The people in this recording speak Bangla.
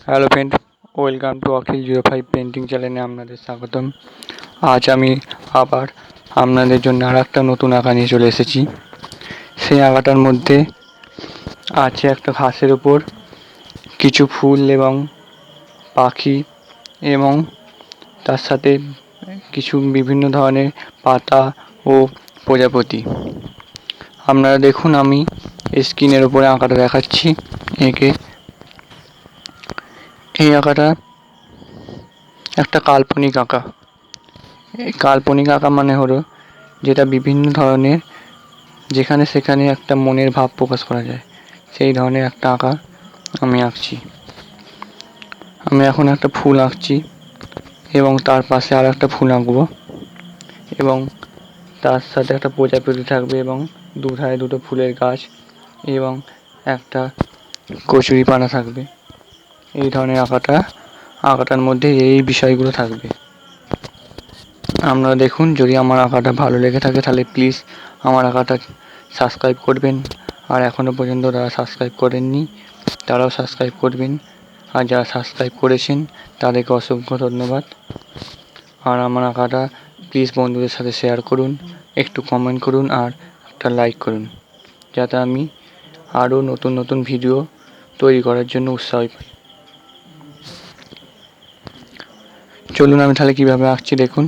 Hello friend, welcome to Akhil 05 painting চ্যানেলে আপনাদের স্বাগতম। আজ আমি আবার আপনাদের জন্য আর একটা নতুন আঁকা নিয়ে চলে এসেছি। সেই আঁকাটার মধ্যে আছে একটা ঘাসের উপর কিছু ফুল এবং পাখি এবং তার সাথে কিছু বিভিন্ন ধরনের পাতা ও প্রজাপতি। আপনারা দেখুন, আমি স্ক্রিনের উপরে আঁকাটা দেখাচ্ছি এঁকে। এই আঁকাটা একটা কাল্পনিক আঁকা। এই কাল্পনিক আঁকা মানে হলো যেটা বিভিন্ন ধরনের, যেখানে সেখানে একটা মনের ভাব প্রকাশ করা যায়, সেই ধরনের একটা আঁকা আমি আঁকছি। আমি এখন একটা ফুল আঁকছি এবং তার পাশে আর একটা ফুল আঁকবো এবং তার সাথে একটা প্রজাপতি থাকবে এবং দুধারে দুটো ফুলের গাছ এবং একটা কচুরিপানা থাকবে। এই ধরনের আঁকাটার মধ্যে এই বিষয়গুলো থাকবে। আপনারা দেখুন, যদি আমার আঁকাটা ভালো লেগে থাকে তাহলে প্লিজ আমার আঁকাটা সাবস্ক্রাইব করবেন, আর এখনও পর্যন্ত যারা সাবস্ক্রাইব করেননি তারাও সাবস্ক্রাইব করবেন, আর যারা সাবস্ক্রাইব করেছেন তাদেরকে অসংখ্য ধন্যবাদ। আর আমার আঁকাটা প্লিজ বন্ধুদের সাথে শেয়ার করুন, একটু কমেন্ট করুন আর একটা লাইক করুন, যাতে আমি আরও নতুন নতুন ভিডিও তৈরি করার জন্য উৎসাহ পাই। চলুন আমি তাহলে কীভাবে আঁকছি দেখুন।